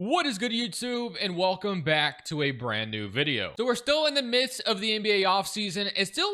What is good, YouTube, and welcome back to a brand new video. So we're still in the midst of the NBA offseason. It still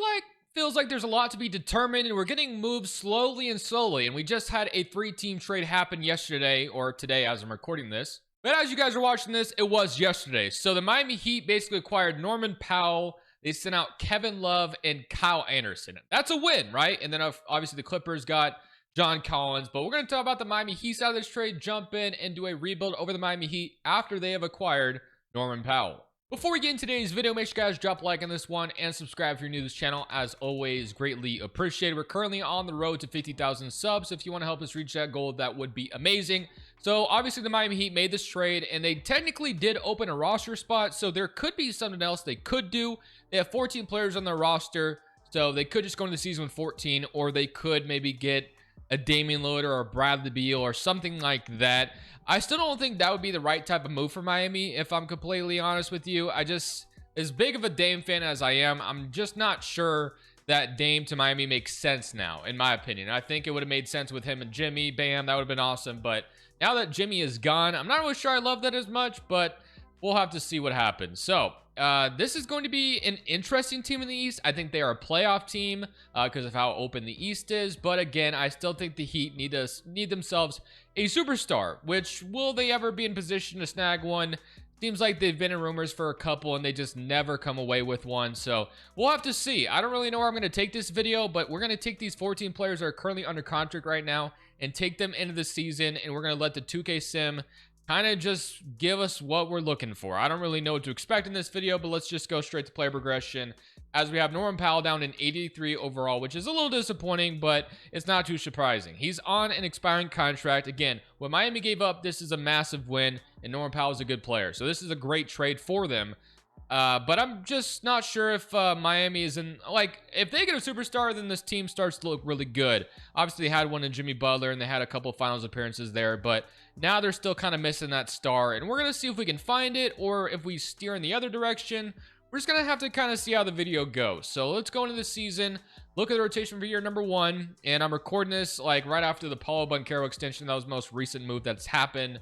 feels like there's a lot to be determined, and we're getting moved slowly and slowly. And we just had a 3-team trade happen yesterday, or today as I'm recording this. But as you guys are watching this, it was yesterday. So the Miami Heat basically acquired Norman Powell. They sent out Kevin Love and Kyle Anderson. That's a win, right? And then obviously the Clippers got John Collins, but we're going to talk about the Miami Heat out of this trade, jump in and do a rebuild over the Miami Heat after they have acquired Norman Powell. Before we get into today's video, make sure you guys drop a like on this one and subscribe if you're new to this channel. As always, greatly appreciated. We're currently on the road to 50,000 subs. If you want to help us reach that goal, that would be amazing. So obviously the Miami Heat made this trade and they technically did open a roster spot. So there could be something else they could do. They have 14 players on their roster. So they could just go into the season with 14, or they could maybe get a Damian Lillard or a Bradley Beal or something like that. I still don't think that would be the right type of move for Miami, if I'm completely honest with you. As big of a Dame fan as I am, I'm just not sure that Dame to Miami makes sense now, in my opinion. I think it would have made sense with him and Jimmy. Bam, that would have been awesome. But now that Jimmy is gone, I'm not really sure I love that as much, but we'll have to see what happens. So this is going to be an interesting team in the East. I think they are a playoff team because of how open the East is. But again, I still think the Heat need themselves a superstar. Which, will they ever be in position to snag one? Seems like they've been in rumors for a couple and they just never come away with one. So we'll have to see. I don't really know where I'm going to take this video, but we're going to take these 14 players that are currently under contract right now and take them into the season. And we're going to let the 2K sim kind of just give us what we're looking for. I don't really know what to expect in this video, but let's just go straight to player progression, as we have Norman Powell down in 83 overall, which is a little disappointing, but it's not too surprising. He's on an expiring contract. Again, what Miami gave up, this is a massive win, and Norman Powell is a good player. So this is a great trade for them. But I'm just not sure if Miami is in, if they get a superstar, then this team starts to look really good. Obviously, they had one in Jimmy Butler, and they had a couple of finals appearances there, but now they're still kind of missing that star, and we're going to see if we can find it, or if we steer in the other direction. We're just going to have to kind of see how the video goes. So let's go into the season, look at the rotation for year number 1, and I'm recording this right after the Paulo Banchero extension. That was the most recent move that's happened.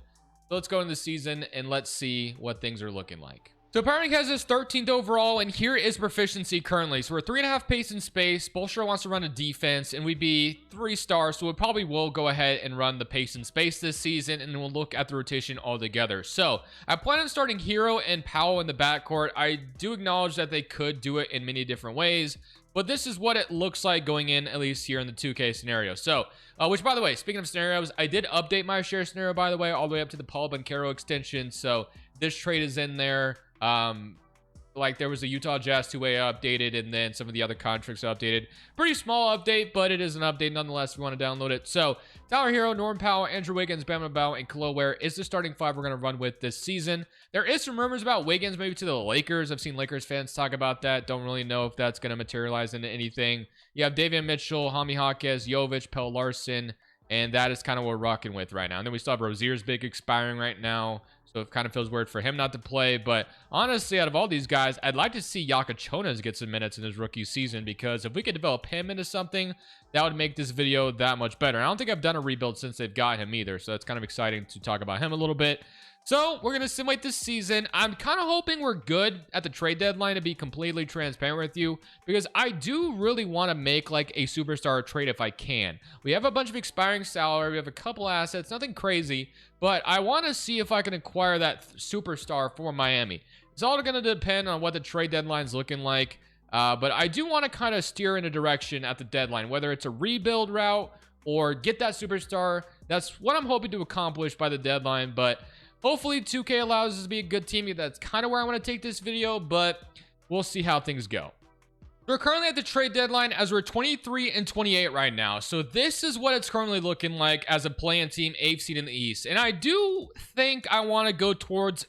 So let's go into the season, and let's see what things are looking like. So Powell has his 13th overall, and here is proficiency currently. So we're 3.5 pace in space. Bolshoi wants to run a defense, and we'd be 3 stars, so we probably will go ahead and run the pace in space this season, and we'll look at the rotation all together. So I plan on starting Hero and Powell in the backcourt. I do acknowledge that they could do it in many different ways, but this is what it looks like going in, at least here in the 2K scenario. So, which, by the way, speaking of scenarios, I did update my share scenario, by the way, all the way up to the Paulo Banchero extension. So this trade is in there. There was a Utah Jazz 2-way updated, and then some of the other contracts updated. Pretty small update, but it is an update nonetheless if you want to download it. So Tyler Hero, Norman Powell, Andrew Wiggins, Bam Adebayo, and Khalil Ware is the starting 5 we're going to run with this season. There is some rumors about Wiggins maybe to the Lakers. I've seen Lakers fans talk about that. Don't really know if that's going to materialize into anything. You have Davion Mitchell, Jaime Jaquez, Jovic, Pelle Larson, and that is kind of what we're rocking with right now. And then we still have Rozier's big expiring right now, so it kind of feels weird for him not to play. But honestly, out of all these guys, I'd like to see Jonas get some minutes in his rookie season, because if we could develop him into something, that would make this video that much better. I don't think I've done a rebuild since they've got him either, so it's kind of exciting to talk about him a little bit. So we're going to simulate this season. I'm kind of hoping we're good at the trade deadline, to be completely transparent with you, because I do really want to make a superstar trade if I can. We have a bunch of expiring salary. We have a couple assets, nothing crazy, but I want to see if I can acquire that superstar for Miami. It's all going to depend on what the trade deadline's looking like, but I do want to kind of steer in a direction at the deadline, whether it's a rebuild route or get that superstar. That's what I'm hoping to accomplish by the deadline, but hopefully 2K allows us to be a good team. That's kind of where I want to take this video, but we'll see how things go. We're currently at the trade deadline, as we're 23 and 28 right now. So this is what it's currently looking like as a play-in team, 8th seed in the East. And I do think I want to go towards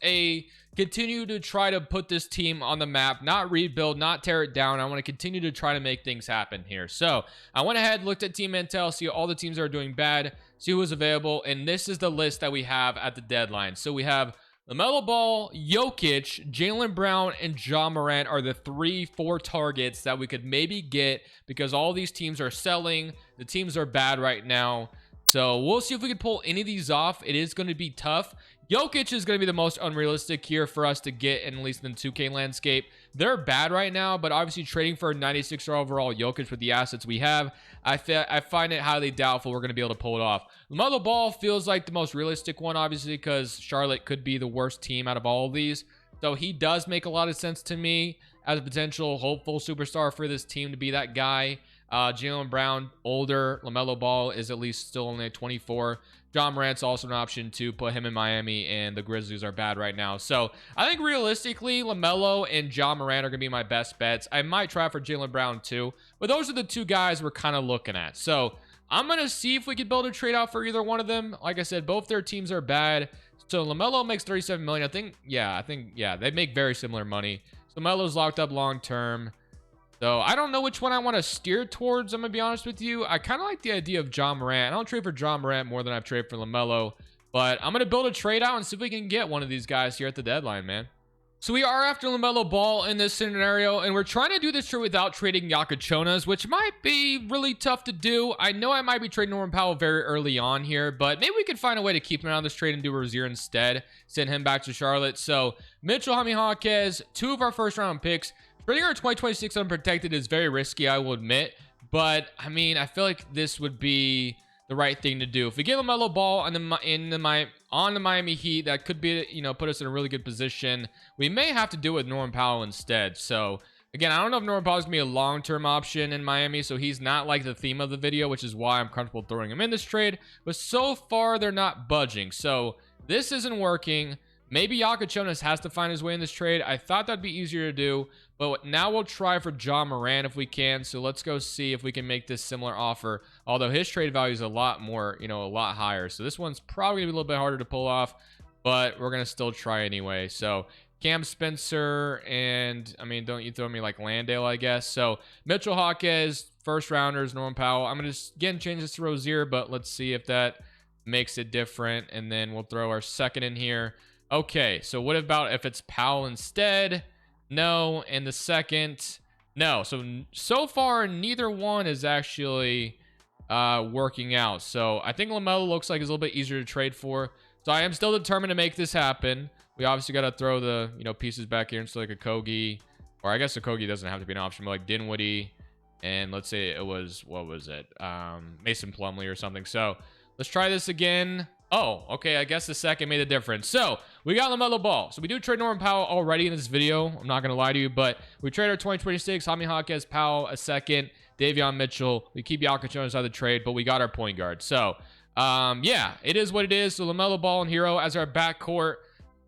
continue to try to put this team on the map, not rebuild, not tear it down. I want to continue to try to make things happen here. So I went ahead, looked at Team Intel, see all the teams that are doing bad, see who was available, and this is the list that we have at the deadline. So we have LaMelo Ball, Jokic, Jaylen Brown, and Ja Morant are the 3-4 targets that we could maybe get, because all these teams are selling. The teams are bad right now. So we'll see if we can pull any of these off. It is going to be tough. Jokic is going to be the most unrealistic here for us to get, in at least in the 2K landscape. They're bad right now, but obviously trading for a 96 overall Jokic with the assets we have, I find it highly doubtful we're going to be able to pull it off. LaMelo Ball feels like the most realistic one, obviously, because Charlotte could be the worst team out of all of these. So he does make a lot of sense to me as a potential hopeful superstar for this team to be that guy. Jaylen Brown, older. LaMelo Ball is at least still only at 24. John Morant's also an option to put him in Miami, and the Grizzlies are bad right now. So I think realistically, LaMelo and John Morant are going to be my best bets. I might try for Jaylen Brown too, but those are the two guys we're kind of looking at. So I'm going to see if we can build a trade out for either one of them. Like I said, both their teams are bad. So LaMelo makes $37 million. I think, they make very similar money. So LaMelo's locked up long term. So I don't know which one I want to steer towards. I'm going to be honest with you. I kind of like the idea of John Morant. I don't trade for John Morant more than I've traded for LaMelo. But I'm going to build a trade out and see if we can get one of these guys here at the deadline, man. So we are after LaMelo Ball in this scenario, and we're trying to do this trade without trading Yakachonas, which might be really tough to do. I know I might be trading Norman Powell very early on here, but maybe we could find a way to keep him out of this trade and do Rozier instead. Send him back to Charlotte. So Mitchell, Jaime Jaquez, 2 of our first round picks. Trading our 2026 unprotected is very risky, I will admit. But, I mean, I feel like this would be the right thing to do. If we get LaMelo Ball on the Miami Heat, that could be, put us in a really good position. We may have to do it with Norman Powell instead. So, again, I don't know if Norman Powell is going to be a long-term option in Miami, so he's not like the theme of the video, which is why I'm comfortable throwing him in this trade. But so far, they're not budging. So, this isn't working. Maybe Yakachonas has to find his way in this trade. I thought that'd be easier to do, but now we'll try for John Morant if we can. So let's go see if we can make this similar offer. Although his trade value is a lot more, a lot higher. So this one's probably gonna be a little bit harder to pull off, but we're gonna still try anyway. So Cam Spencer and, don't you throw me like Landale, I guess. So Mitchell Jaquez, first rounders, Norman Powell. I'm gonna just again change this to Rozier, but let's see if that makes it different. And then we'll throw our second in here. Okay, so what about if it's Powell instead? No. And the second, no. So far, neither one is actually working out. So I think LaMelo looks like it's a little bit easier to trade for. So I am still determined to make this happen. We obviously got to throw the, pieces back here into like a Kogi. Or I guess a Kogi doesn't have to be an option, but like Dinwiddie. And let's say it was, what was it? Mason Plumlee or something. So let's try this again. Oh, okay, I guess the second made a difference. So, we got LaMelo Ball. So, we do trade Norman Powell already in this video. I'm not going to lie to you, but we trade our 2026, Jaime Jaquez, Powell, a second, Davion Mitchell. We keep Yakachonas out of the trade, but we got our point guard. So, yeah, it is what it is. So, LaMelo Ball and Hero as our backcourt.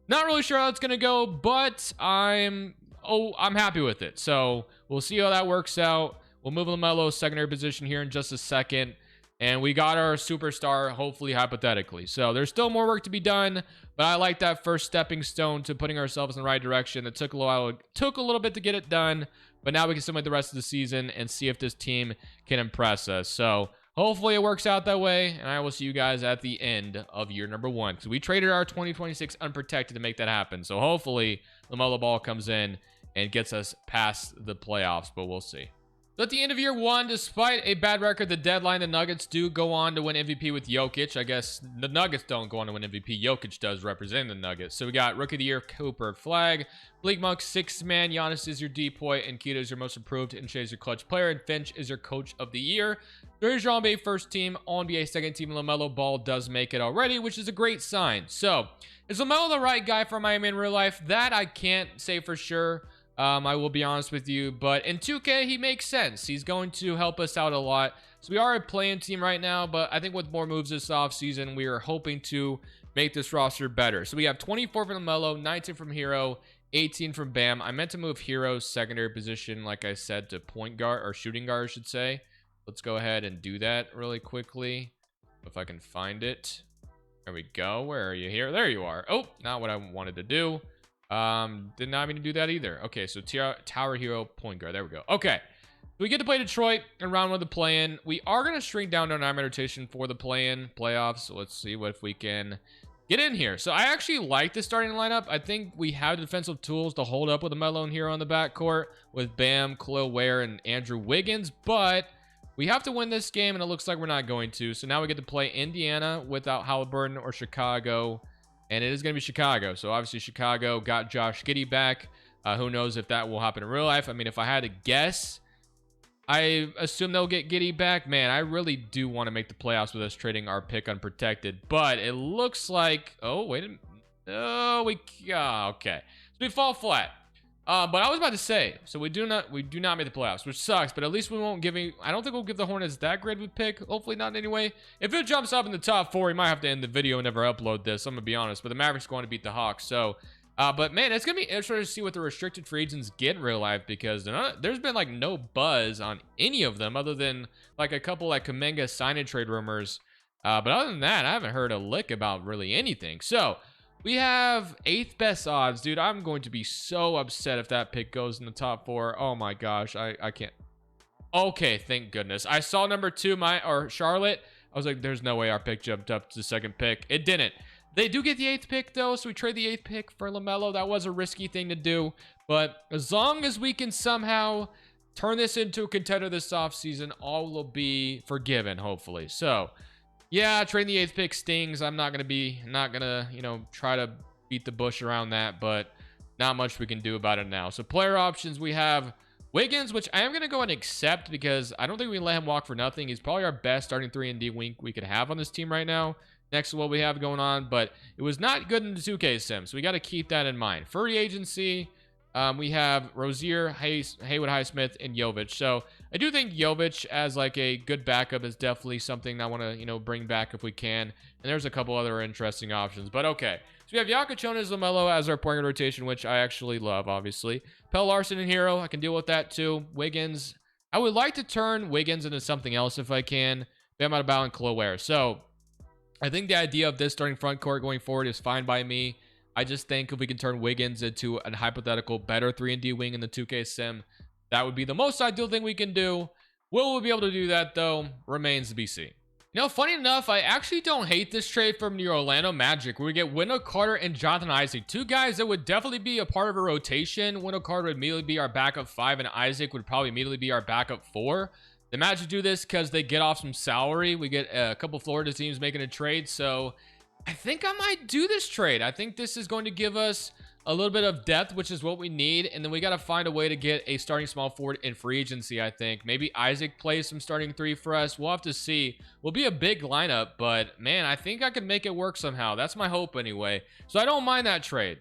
Not really sure how it's going to go, but I'm happy with it. So, we'll see how that works out. We'll move LaMelo's secondary position here in just a second. And we got our superstar, hopefully, hypothetically. So there's still more work to be done, but I like that first stepping stone to putting ourselves in the right direction. It took a little bit to get it done, but now we can simulate the rest of the season and see if this team can impress us. So hopefully it works out that way, and I will see you guys at the end of year number 1. Because we traded our 2026 unprotected to make that happen. So hopefully LaMelo Ball comes in and gets us past the playoffs, but we'll see. So at the end of year 1, despite a bad record, the deadline, the Nuggets do go on to win MVP with Jokic. I guess the Nuggets don't go on to win MVP. Jokic does, representing the Nuggets. So we got Rookie of the Year, Cooper Flag. Bleak Monk, 6th man. Giannis is your D-Point. And Keita is your most improved. And Shea is your clutch player. And Finch is your Coach of the Year. There's your All-NBA first team. All-NBA second team. LaMelo Ball does make it already, which is a great sign. So is LaMelo the right guy for Miami in real life? That I can't say for sure. I will be honest with you, but in 2K, he makes sense. He's going to help us out a lot. So we are a play-in team right now, but I think with more moves this offseason, we are hoping to make this roster better. So we have 24 from LaMelo, 19 from Hero, 18 from Bam. I meant to move Hero's secondary position, like I said, to point guard, or shooting guard, I should say. Let's go ahead and do that really quickly, if I can find it. There we go. Where are you here? There you are. Oh, not what I wanted to do. Did not mean to do that either. Okay, so Tower Hero point guard. There we go. Okay, so we get to play Detroit in round 1 of the play-in. We are going to shrink down to our 9-man rotation for the play-in playoffs. So let's see what if we can get in here. So I actually like the starting lineup. I think we have defensive tools to hold up with a Melo and Hero on the backcourt with Bam, Khalil Ware, and Andrew Wiggins, but we have to win this game, and it looks like we're not going to. So now we get to play Indiana without Halliburton or Chicago. and it is going to be Chicago. So obviously Chicago got Josh Giddey back. Who knows if that will happen in real life? I mean, if I had to guess, I assume they'll get Giddey back. Man, I really do want to make the playoffs with us trading our pick unprotected, but it looks like, oh, wait a minute. Oh, okay. So we fall flat. But I was about to say, so we do not make the playoffs, which sucks, but at least we won't I don't think we'll give the Hornets that great of a pick. Hopefully not anyway. If it jumps up in the top 4, we might have to end the video and never upload this. I'm going to be honest, but the Mavericks are going to beat the Hawks. So, but man, it's going to be interesting to see what the restricted free agents get in real life, because there's been like no buzz on any of them other than like a couple like Kuminga sign and trade rumors. But other than that, I haven't heard a lick about really anything. So, we have 8th best odds, dude. I'm going to be so upset if that pick goes in the top 4. Oh my gosh, I can't. Okay, thank goodness. I saw number 2, Charlotte. I was like, there's no way our pick jumped up to the 2nd pick. It didn't. They do get the 8th pick though, so we trade the 8th pick for LaMelo. That was a risky thing to do, but as long as we can somehow turn this into a contender this offseason, all will be forgiven, hopefully. So. Yeah, trading the 8th pick stings. I'm not gonna, you know, try to beat the bush around that, but not much we can do about it now. So player options, we have Wiggins, which I am gonna go and accept because I don't think we can let him walk for nothing. He's probably our best starting 3-and-D wing we could have on this team right now, next to what we have going on, but it was not good in the 2K sim, so we got to keep that in mind. Free agency, we have Rozier, Haywood Highsmith, and Jovic. So I do think Jovic as like a good backup is definitely something I want to, you know, bring back if we can. And there's a couple other interesting options, but okay. So we have Jokic, LaMelo as our point guard rotation, which I actually love, obviously. Pell Larson and Hero, I can deal with that too. Wiggins, I would like to turn Wiggins into something else if I can. Bam Adebayo and Chloe. So I think the idea of this starting front court going forward is fine by me. I just think if we can turn Wiggins into a hypothetical better 3-and-D wing in the 2K sim, that would be the most ideal thing we can do. Will we be able to do that, though? Remains to be seen. You know, funny enough, I actually don't hate this trade from the Orlando Magic, where we get Wendell Carter and Jonathan Isaac. 2 guys that would definitely be a part of a rotation. Wendell Carter would immediately be our backup 5, and Isaac would probably immediately be our backup 4. The Magic do this because they get off some salary. We get a couple Florida teams making a trade, so I think I might do this trade. I think this is going to give us a little bit of depth, which is what we need. And then we got to find a way to get a starting small forward in free agency, I think. Maybe Isaac plays some starting 3 for us. We'll have to see. We'll be a big lineup, but man, I think I can make it work somehow. That's my hope anyway. So I don't mind that trade.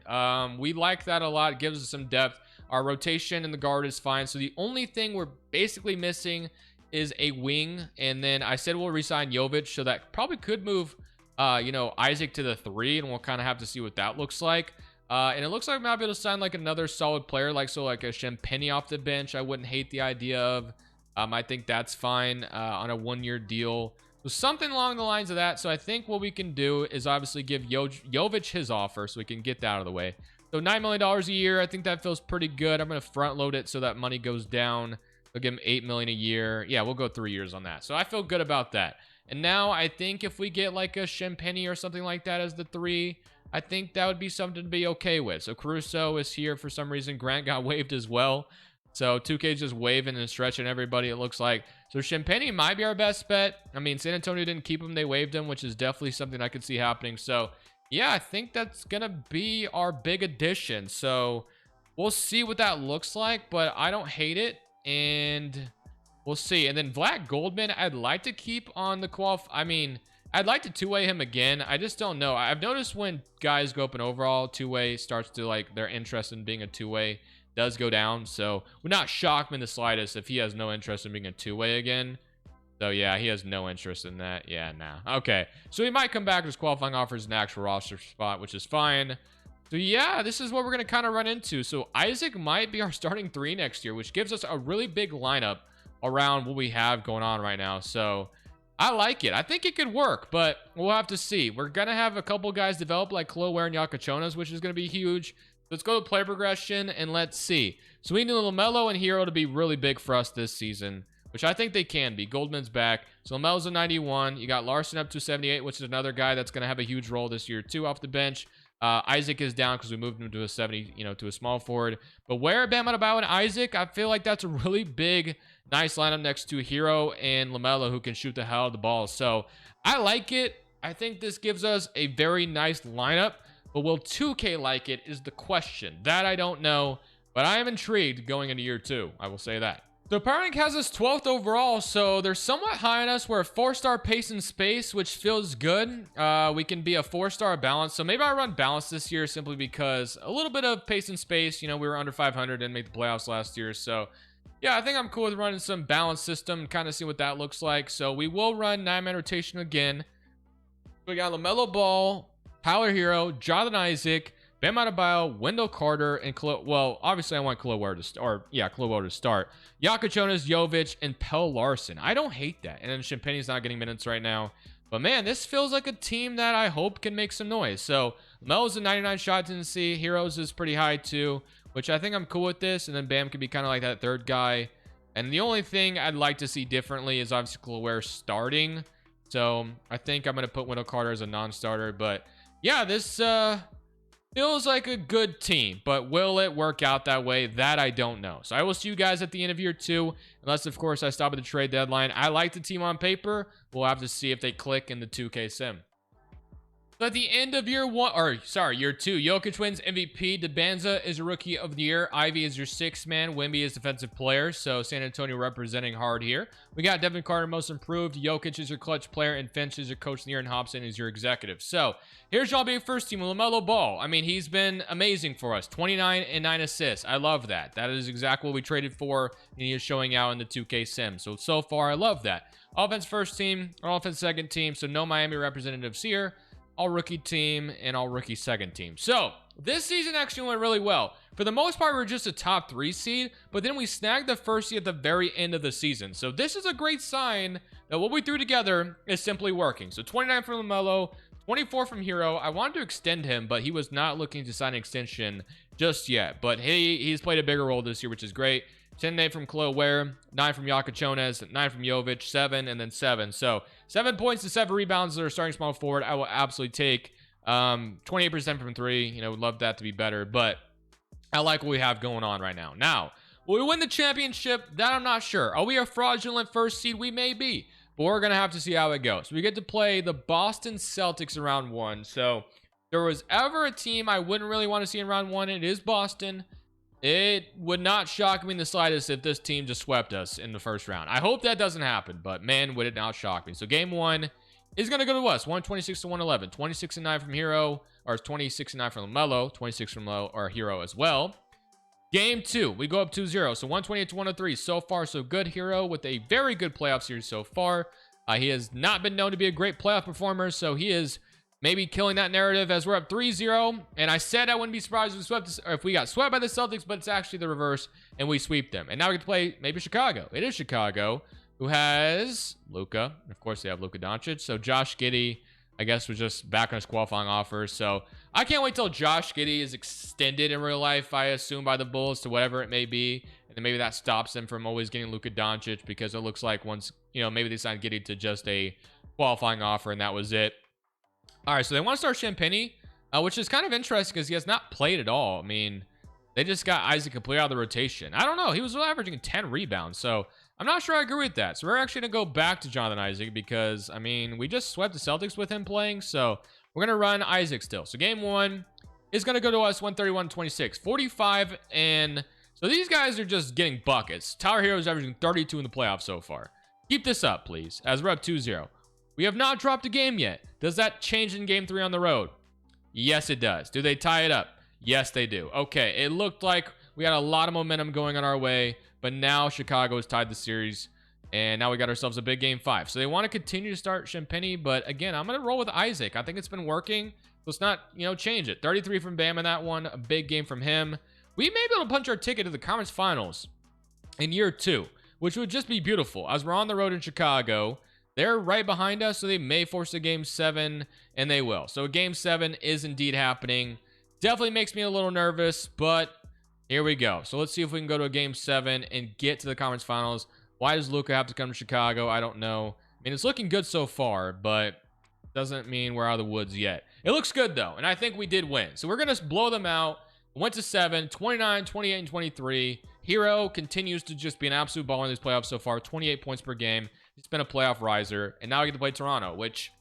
We like that a lot. It gives us some depth. Our rotation in the guard is fine. So the only thing we're basically missing is a wing. And then I said we'll resign Jovic, so that probably could move you know, Isaac to the 3, and we'll kind of have to see what that looks like. And it looks like we might be able to sign like another solid player, like a Champagnie off the bench. I wouldn't hate the idea of. I think that's fine on a 1-year deal. So something along the lines of that. So I think what we can do is obviously give Jovic his offer so we can get that out of the way. So $9 million a year, I think that feels pretty good. I'm going to front load it so that money goes down. We'll give him $8 million a year. Yeah, we'll go 3 years on that. So I feel good about that. And now I think if we get like a Champagnie or something like that as the 3, I think that would be something to be okay with. So Caruso is here for some reason. Grant got waived as well. So 2K's just waving and stretching everybody, it looks like. So Champagnie might be our best bet. I mean, San Antonio didn't keep him. They waived him, which is definitely something I could see happening. So yeah, I think that's going to be our big addition. So we'll see what that looks like, but I don't hate it. And we'll see. And then Vlad Goldman, I'd like to keep on the I mean, I'd like to two-way him again. I just don't know. I've noticed when guys go up an overall, two-way starts to like their interest in being a two-way does go down. So would not shock me in the slightest if he has no interest in being a two-way again. So yeah, he has no interest in that. Yeah, nah. Okay. So he might come back with his qualifying offers an actual roster spot, which is fine. So yeah, this is what we're going to kind of run into. So Isaac might be our starting 3 next year, which gives us a really big lineup around what we have going on right now. So I like it. I think it could work, but we'll have to see. We're going to have a couple guys develop like Chloe and Yakachonas, which is going to be huge. Let's go to player progression and let's see. So we need LaMelo and Hero to be really big for us this season, which I think they can be. Goldman's back. So LaMelo's a 91. You got Larson up to 78, which is another guy that's going to have a huge role this year too off the bench. Isaac is down because we moved him to a 70, to a small forward. But where Bam Adebayo and Isaac, I feel like that's a really big, nice lineup next to Hero and LaMelo, who can shoot the hell out of the ball. So I like it. I think this gives us a very nice lineup. but will 2K like it is the question. That I don't know, but I am intrigued going into year 2. I will say that. So Power Rank has us 12th overall, so they're somewhat high on us. We're a 4-star pace and space, which feels good. We can be a 4-star balance, so maybe I run balance this year simply because a little bit of pace and space. You know, we were under 500 and made the playoffs last year, so yeah, I think I'm cool with running some balance system, kind of see what that looks like. So we will run 9-man rotation again. We got LaMelo Ball, Tyler Hero, Jonathan Isaac, Bam Adebayo, Wendell Carter, and well, obviously I want Khalil Ware to start. Khalil Ware to start. Jonas, Jovic, and Pell Larson. I don't hate that. And then Champagne's not getting minutes right now. But man, this feels like a team that I hope can make some noise. So Melo's a 99 shot tendency. Heroes is pretty high too, which I think I'm cool with this. And then Bam can be kind of like that third guy. And the only thing I'd like to see differently is obviously Khalil Ware starting. So I think I'm going to put Wendell Carter as a non-starter. But yeah, this feels like a good team, but will it work out that way? That I don't know. So I will see you guys at the end of year 2, unless of course I stop at the trade deadline. I like the team on paper. We'll have to see if they click in the 2K sim. So at the end of year 2, Jokic wins MVP. DeBanza is a rookie of the year. Ivy is your 6th man. Wemby is defensive player. So San Antonio representing hard here. We got Devin Carter most improved. Jokic is your clutch player, and Finch is your coach of the year, and Hobson is your executive. So here's y'all being first team with LaMelo Ball. I mean, he's been amazing for us. 29 and 9 assists. I love that. That is exactly what we traded for, and he is showing out in the 2K sim. So far, I love that. Offense first team, offense second team. So no Miami representatives here. All rookie team and all rookie second team. So this season actually went really well. For the most part, we were just a top 3 seed, but then we snagged the first seed at the very end of the season. So this is a great sign that what we threw together is simply working. So 29 from LaMelo, 24 from Hero. I wanted to extend him, but he was not looking to sign an extension just yet. But he's played a bigger role this year, which is great. 10 and 8 from Khalil Ware, 9 from Jonas, 9 from Jovic, 7, and then 7. So 7 points to 7 rebounds that are starting small forward. I will absolutely take 28% from 3. You know, would love that to be better, but I like what we have going on right now. Now, will we win the championship? That I'm not sure. Are we a fraudulent first seed? We may be, but we're going to have to see how it goes. We get to play the Boston Celtics in round 1. So if there was ever a team I wouldn't really want to see in round 1, it is Boston. It would not shock me in the slightest if this team just swept us in the first round. I hope that doesn't happen, but man, would it not shock me. So game 1 is going to go to us. 126 to 111. 26 and 9 from Hero, or 26 and 9 from LaMelo. 26 from Hero as well. Game 2, we go up 2-0. So 128 to 103. So far, so good. Hero with a very good playoff series so far. He has not been known to be a great playoff performer, so he is maybe killing that narrative as we're up 3-0. And I said I wouldn't be surprised if we got swept by the Celtics, but it's actually the reverse, and we sweep them. And now we get to play maybe Chicago. It is Chicago, who has Luka. Of course, they have Luka Doncic. So Josh Giddey, I guess, was just back on his qualifying offer. So I can't wait till Josh Giddey is extended in real life, I assume, by the Bulls to whatever it may be. And then maybe that stops them from always getting Luka Doncic, because it looks like once, maybe they signed Giddey to just a qualifying offer and that was it. All right, so they want to start Champagnie, which is kind of interesting because he has not played at all. I mean, they just got Isaac completely out of the rotation. I don't know. He was averaging 10 rebounds, so I'm not sure I agree with that. So we're actually going to go back to Jonathan Isaac because, I mean, we just swept the Celtics with him playing, so we're going to run Isaac still. So game 1 is going to go to us 131-26. 45, and so these guys are just getting buckets. Tyler Hero is averaging 32 in the playoffs so far. Keep this up, please, as we're up 2-0. We have not dropped a game yet. Does that change in game 3 on the road? Yes, it does. Do they tie it up? Yes, they do. Okay, it looked like we had a lot of momentum going on our way, but now Chicago has tied the series, and now we got ourselves a big game 5. So they want to continue to start Champagnie, but again, I'm going to roll with Isaac. I think it's been working. Let's not, change it. 33 from Bam in that one. A big game from him. We may be able to punch our ticket to the conference finals in year 2, which would just be beautiful. As we're on the road in Chicago, they're right behind us, so they may force a game 7, and they will. So game 7 is indeed happening. Definitely makes me a little nervous, but here we go. So let's see if we can go to a game 7 and get to the conference finals. Why does Luka have to come to Chicago? I don't know. I mean, it's looking good so far, but doesn't mean we're out of the woods yet. It looks good, though, and I think we did win. So we're going to blow them out. Went to 7, 29, 28, and 23. Hero continues to just be an absolute baller in these playoffs so far. 28 points per game. He's been a playoff riser, and now we get to play Toronto, which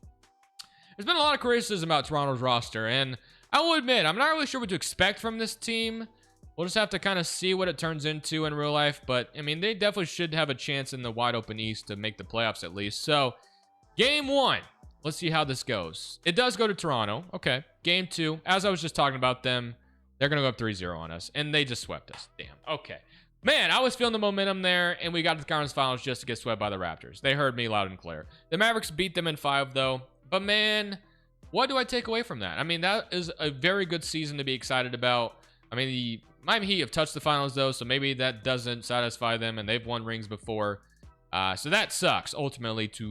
there's been a lot of criticism about Toronto's roster, and I will admit, I'm not really sure what to expect from this team. We'll just have to kind of see what it turns into in real life. But, I mean, they definitely should have a chance in the wide open East to make the playoffs at least. So, game 1. Let's see how this goes. It does go to Toronto. Okay. Game 2. As I was just talking about them, they're going to go up 3-0 on us. And they just swept us. Damn. Okay. Man, I was feeling the momentum there, and we got to the conference finals just to get swept by the Raptors. They heard me loud and clear. The Mavericks beat them in 5, though. But, man, what do I take away from that? I mean, that is a very good season to be excited about. I mean, the Miami Heat have touched the finals, though, so maybe that doesn't satisfy them, and they've won rings before. So that sucks, ultimately, to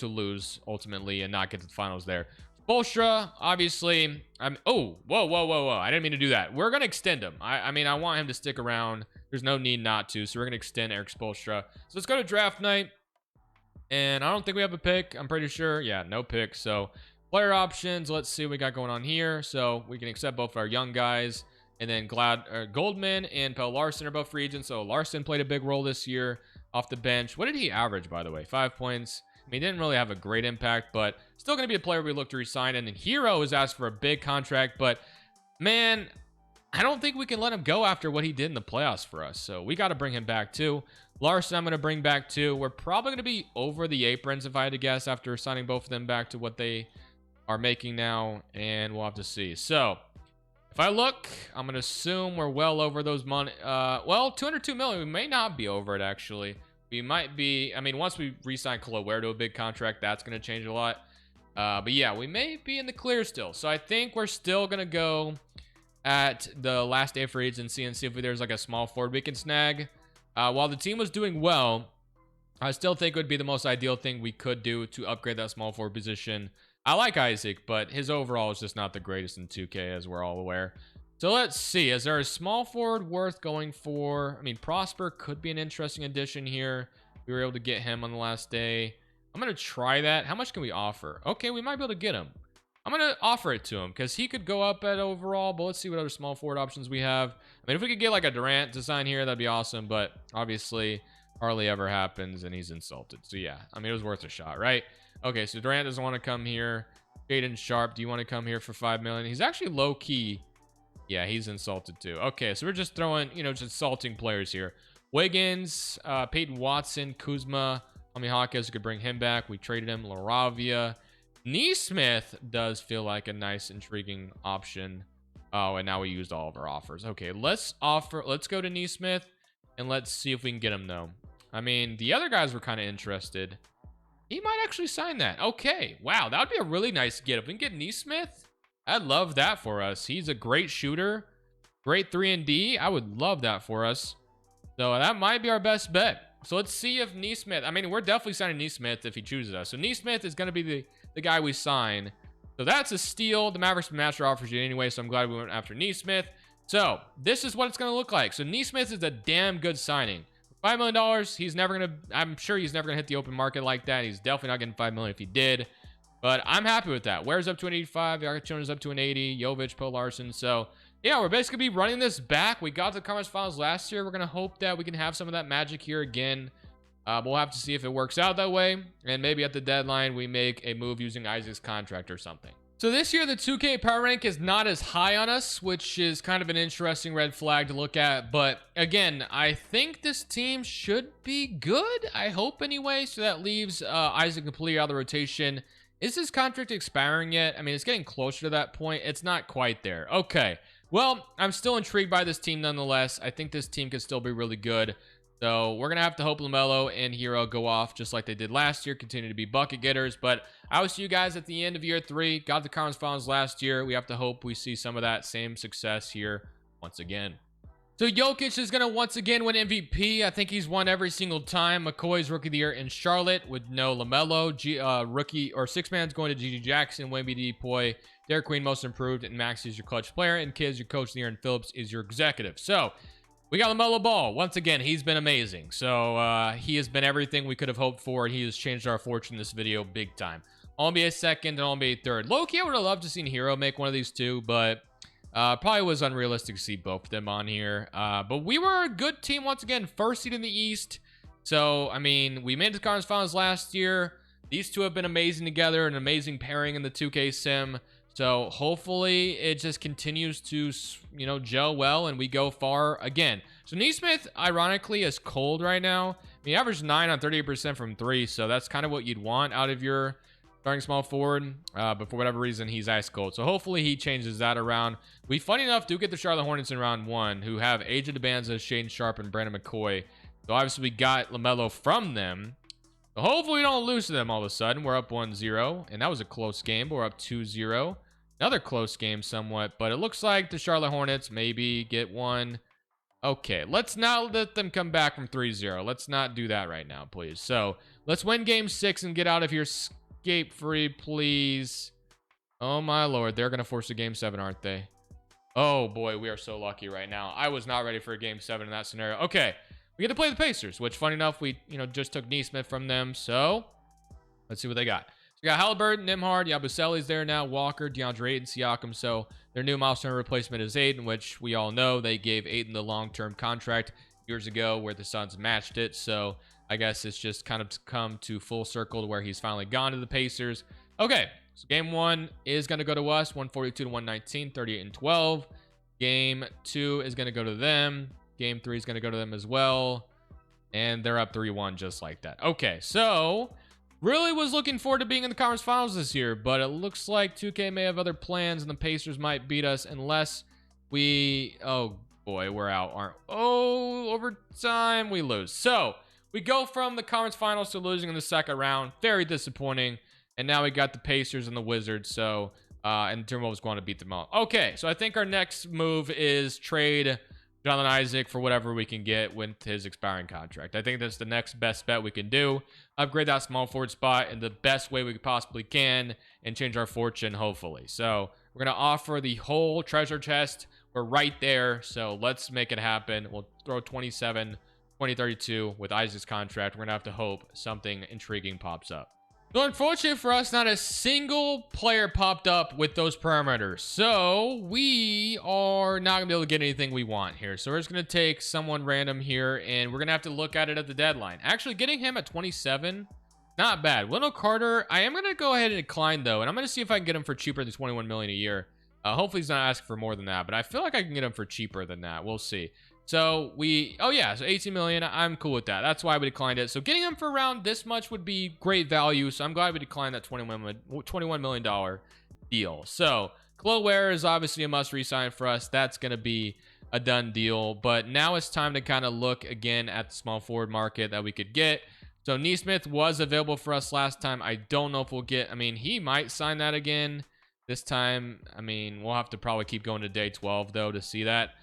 lose, ultimately, and not get to the finals there. Spoelstra, obviously, whoa. I didn't mean to do that. We're going to extend him. I mean, I want him to stick around. There's no need not to, so we're going to extend Eric Spoelstra. So let's go to draft night, and I don't think we have a pick. I'm pretty sure. Yeah, no pick. So player options, let's see what we got going on here. So we can accept both our young guys, and then Goldman and Powell Larson are both free agents. So Larson played a big role this year off the bench. What did he average, by the way? 5 points. I mean, he didn't really have a great impact, but still going to be a player we look to resign. And then Hero is asked for a big contract, but man, I don't think we can let him go after what he did in the playoffs for us. So we got to bring him back too. Larson, I'm going to bring back too. We're probably going to be over the aprons if I had to guess after signing both of them back to what they are making now, and we'll have to see. So if I look, I'm going to assume we're well over those money. Well, 202 million. We may not be over it, actually. We might be. I mean, once we re-sign Colaware to a big contract, that's going to change a lot. But yeah, we may be in the clear still. So I think we're still going to go at the last day of free agency and see if there's like a small forward we can snag. While the team was doing well, I still think it would be the most ideal thing we could do to upgrade that small forward position. I like Isaac, but his overall is just not the greatest in 2K, as we're all aware. So let's see. Is there a small forward worth going for? I mean, Prosper could be an interesting addition here. We were able to get him on the last day. I'm going to try that. How much can we offer? Okay, we might be able to get him. I'm going to offer it to him because he could go up at overall, but let's see what other small forward options we have. I mean, if we could get like a Durant to sign here, that'd be awesome, but obviously hardly ever happens and he's insulted. So yeah, I mean, it was worth a shot, right? Okay, so Durant doesn't want to come here. Jaden Sharp, do you want to come here for $5 million? He's actually low-key. Yeah, he's insulted too. Okay, so we're just throwing, just insulting players here. Wiggins, Peyton Watson, Kuzma, Tommy Hawkins, we could bring him back. We traded him. Laravia. Neesmith does feel like a nice, intriguing option. Oh, and now we used all of our offers. Okay, let's go to Neesmith, and let's see if we can get him, though. I mean, the other guys were kind of interested. He might actually sign that. Okay, wow, that would be a really nice get. If we can get Neesmith, I'd love that for us. He's a great shooter, great 3-and-D. I would love that for us. So that might be our best bet. So let's see if Neesmith, I mean, we're definitely signing Neesmith if he chooses us. So Neesmith is going to be the guy we sign. So that's a steal. The Mavericks master offers you anyway, so I'm glad we went after Neesmith. So this is what it's going to look like. So Neesmith is a damn good signing. $5 million, he's never going to, I'm sure he's never going to hit the open market like that. He's definitely not getting $5 million if he did. But I'm happy with that. Ware's up to an 85. Jonas up to an 80. Jovic, Poe Larson. So yeah, we're basically be running this back. We got to the conference finals last year. We're going to hope that we can have some of that magic here again. We'll have to see if it works out that way. And maybe at the deadline, we make a move using Isaac's contract or something. So this year, the 2K power rank is not as high on us, which is kind of an interesting red flag to look at. But again, I think this team should be good. I hope anyway. So that leaves Isaac completely out of the rotation. Is his contract expiring yet? I mean, it's getting closer to that point. It's not quite there. Okay. Well, I'm still intrigued by this team nonetheless. I think this team could still be really good. So we're going to have to hope LaMelo and Hero go off just like they did last year, continue to be bucket getters. But I will see you guys at the end of year 3. Got the conference finals last year. We have to hope we see some of that same success here once again. So Jokic is going to once again win MVP. I think he's won every single time. McCoy's Rookie of the Year in Charlotte with no LaMelo. Rookie or 6-man's going to Gigi Jackson, Wemby Depoy, Derek Queen Most Improved, and Max is your clutch player, and Kids your Coach of the Year, and Phillips is your executive. So we got LaMelo Ball. Once again, he's been amazing. So he has been everything we could have hoped for, and he has changed our fortune in this video big time. All-NBA second and All-NBA third. Low-key, I would have loved to seen Hero make one of these two, but probably was unrealistic to see both of them on here. But we were a good team once again. First seed in the East. So, I mean, we made the conference finals last year. These two have been amazing together, an amazing pairing in the 2K sim. So hopefully it just continues to, you know, gel well and we go far again. So Neesmith, ironically, is cold right now. He averaged 9 on 38% from 3, so that's kind of what you'd want out of your starting small forward. But for whatever reason, he's ice cold. So hopefully he changes that around. We, funny enough, do get the Charlotte Hornets in round 1, who have AJ DeBanza, Shaden Sharp, and Brandon McCoy. So obviously we got LaMelo from them. So hopefully we don't lose to them all of a sudden. We're up 1-0, and that was a close game, but we're up 2-0. Another close game somewhat, but it looks like the Charlotte Hornets maybe get one. Okay, let's not let them come back from 3-0. Let's not do that right now, please. So let's win game 6 and get out of here escape-free, please. Oh, my Lord. They're going to force a game 7, aren't they? Oh, boy, we are so lucky right now. I was not ready for a game 7 in that scenario. Okay, we get to play the Pacers, which, funny enough, we just took Neesmith from them. So let's see what they got. We got Halliburton, Nimhard, Yabusele's there now, Walker, DeAndre Ayton, Siakam. So their new milestone replacement is Ayton, which we all know they gave Ayton the long-term contract years ago where the Suns matched it. So I guess it's just kind of come to full circle to where he's finally gone to the Pacers. Okay, so game 1 is going to go to us, 142-119, 38-12. Game 2 is going to go to them. Game 3 is going to go to them as well. And they're up 3-1 just like that. Okay, so really was looking forward to being in the conference finals this year, but it looks like 2K may have other plans and the Pacers might beat us unless we, oh boy, we're out, aren't, oh, overtime, we lose. So we go from the conference finals to losing in the second round. Very disappointing. And now we got the Pacers and the Wizards. So, and Timberwolves going to beat them all. Okay, so I think our next move is trade Jonathan Isaac for whatever we can get with his expiring contract. I think that's the next best bet we can do. Upgrade that small forward spot in the best way we possibly can and change our fortune, hopefully. So we're going to offer the whole treasure chest. We're right there, so let's make it happen. We'll throw 2032 with Isaac's contract. We're going to have to hope something intriguing pops up. So unfortunately for us, not a single player popped up with those parameters. So we are not going to be able to get anything we want here. So we're just going to take someone random here, and we're going to have to look at it at the deadline. Actually, getting him at 27, not bad. Wendell Carter, I am going to go ahead and decline, though, and I'm going to see if I can get him for cheaper than $21 million a year. Hopefully he's not asking for more than that, but I feel like I can get him for cheaper than that. We'll see. So we, oh yeah, so 18 million. I'm cool with that. That's why we declined it. So getting him for around this much would be great value. So I'm glad we declined that $21 million deal. So Chloe is obviously a must resign for us. That's going to be a done deal. But now it's time to kind of look again at the small forward market that we could get. So Neesmith was available for us last time. I don't know if we'll get, I mean, he might sign that again this time. I mean, we'll have to probably keep going to day 12 though to see that.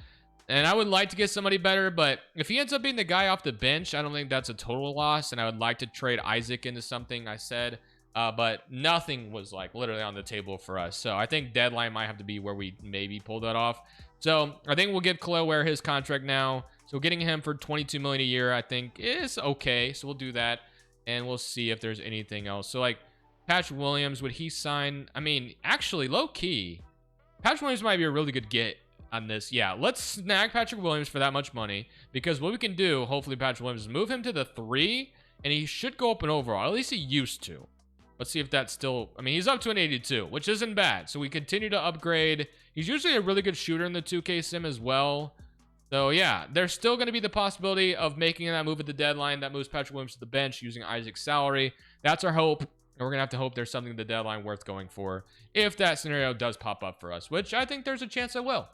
And I would like to get somebody better, but if he ends up being the guy off the bench, I don't think that's a total loss. And I would like to trade Isaac into something, I said. But nothing was like literally on the table for us. So I think deadline might have to be where we maybe pull that off. So I think we'll give Khalil Ware his contract now. So getting him for $22 million a year, I think is okay. So we'll do that. And we'll see if there's anything else. So like Patrick Williams, would he sign? I mean, actually, low key, Patrick Williams might be a really good get on this. Yeah, let's snag Patrick Williams for that much money, because what we can do, hopefully Patrick Williams, is move him to the 3, and he should go up in overall. At least he used to. Let's see if that's still, I mean, he's up to an 82, which isn't bad. So we continue to upgrade. He's usually a really good shooter in the 2K sim as well. So yeah, there's still going to be the possibility of making that move at the deadline. That moves Patrick Williams to the bench using Isaac's salary. That's our hope. And we're going to have to hope there's something at the deadline worth going for if that scenario does pop up for us, which I think there's a chance it will.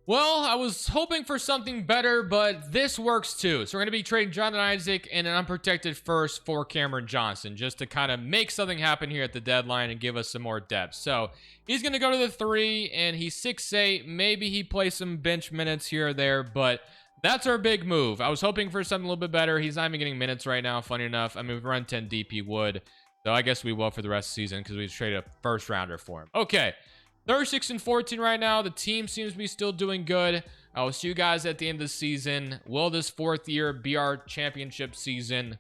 Well, I was hoping for something better, but this works too. So we're going to be trading Jonathan Isaac and an unprotected first for Cameron Johnson, just to kind of make something happen here at the deadline and give us some more depth. So he's going to go to the 3, and he's 6'8". Maybe he plays some bench minutes here or there, but that's our big move. I was hoping for something a little bit better. He's not even getting minutes right now, funny enough. I mean, we've run 10 deep, he would. So I guess we will for the rest of the season because we traded a first rounder for him. Okay. 36-14 right now. The team seems to be still doing good. I will see you guys at the end of the season. Will this 4th year be our championship season?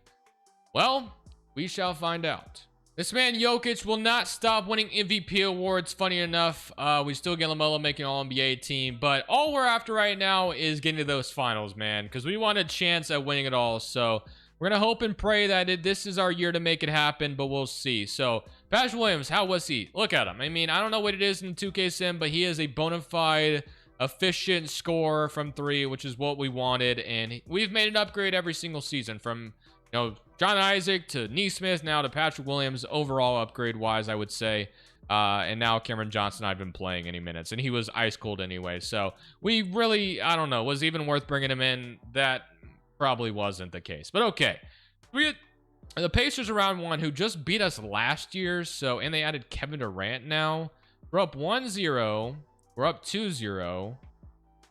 Well, we shall find out. This man Jokic will not stop winning MVP awards. Funny enough, we still get LaMelo making All-NBA team, but all we're after right now is getting to those finals, man, because we want a chance at winning it all. So we're gonna hope and pray that this is our year to make it happen, but we'll see. So Patrick Williams, how was he? Look at him. I mean, I don't know what it is in 2K sim, but he is a bona fide efficient scorer from 3, which is what we wanted, and we've made an upgrade every single season, from John Isaac to Neesmith, now to Patrick Williams. Overall upgrade wise, I would say. And now Cameron Johnson, I've been playing any minutes, and he was ice cold anyway. So we really, I don't know, was it even worth bringing him in? That probably wasn't the case. But okay, the Pacers are round 1, who just beat us last year. So, and they added Kevin Durant now. We're up 1-0. We're up 2-0.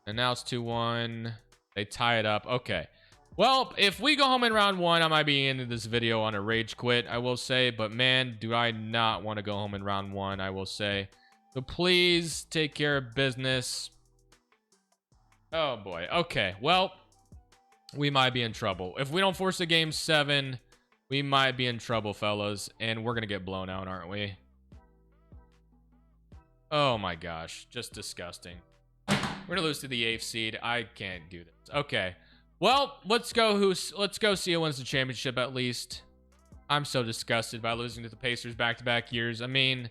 And now it's 2-1. They tie it up. Okay. Well, if we go home in round 1, I might be ending this video on a rage quit, I will say. But man, do I not want to go home in round 1, I will say. So please take care of business. Oh boy. Okay. Well, we might be in trouble. If we don't force a game 7, we might be in trouble, fellas. And we're going to get blown out, aren't we? Oh my gosh. Just disgusting. We're going to lose to the 8th seed. I can't do this. Okay. Well, let's go see who wins the championship at least. I'm so disgusted by losing to the Pacers back-to-back years. I mean,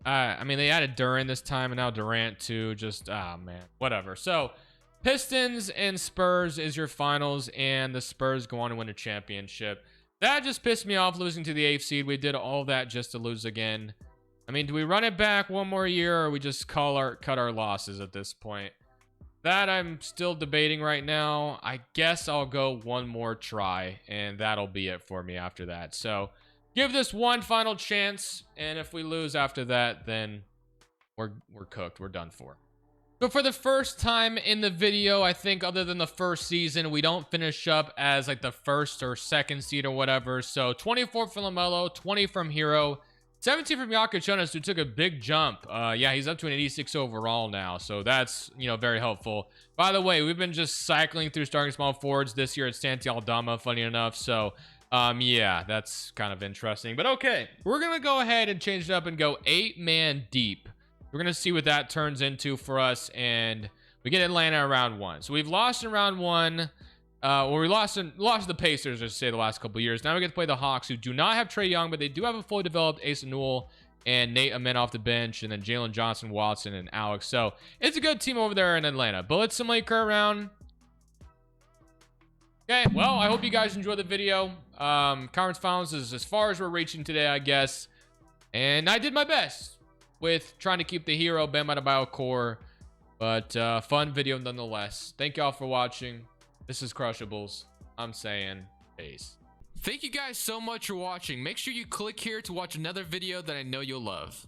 they added Durant this time, and now Durant too. Just, man, whatever. So, Pistons and Spurs is your finals, and the Spurs go on to win a championship. That just pissed me off, losing to the 8th seed. We did all that just to lose again. I mean, do we run it back one more year, or we just cut our losses at this point? That I'm still debating right now. I guess I'll go one more try, and that'll be it for me after that. So give this one final chance, and if we lose after that, then we're cooked. We're done for. So for the first time in the video, I think other than the first season, we don't finish up as like the first or second seed or whatever. So 24 from LaMelo, 20 from Hero, 17 from Jokic Jonas, who took a big jump. Yeah, he's up to an 86 overall now, so that's, very helpful. By the way, we've been just cycling through starting small forwards this year at Santi Aldama, funny enough, so yeah, that's kind of interesting. But okay, we're going to go ahead and change it up and go 8-man deep. We're going to see what that turns into for us, and we get Atlanta in round 1. So we've lost in round 1. Well, we lost to the Pacers, I should say, the last couple of years. Now we get to play the Hawks, who do not have Trae Young, but they do have a fully developed Asa Newell and Nate Amen off the bench, and then Jalen Johnson, Watson, and Alex. So it's a good team over there in Atlanta. Bullets simulate current round. Okay, well, I hope you guys enjoyed the video. Conference finals is as far as we're reaching today, I guess. And I did my best with trying to keep the hero Bam Adebayo core, but fun video nonetheless. Thank y'all for watching. This is Crushables. I'm saying peace. Thank you guys so much for watching. Make sure you click here to watch another video that I know you'll love.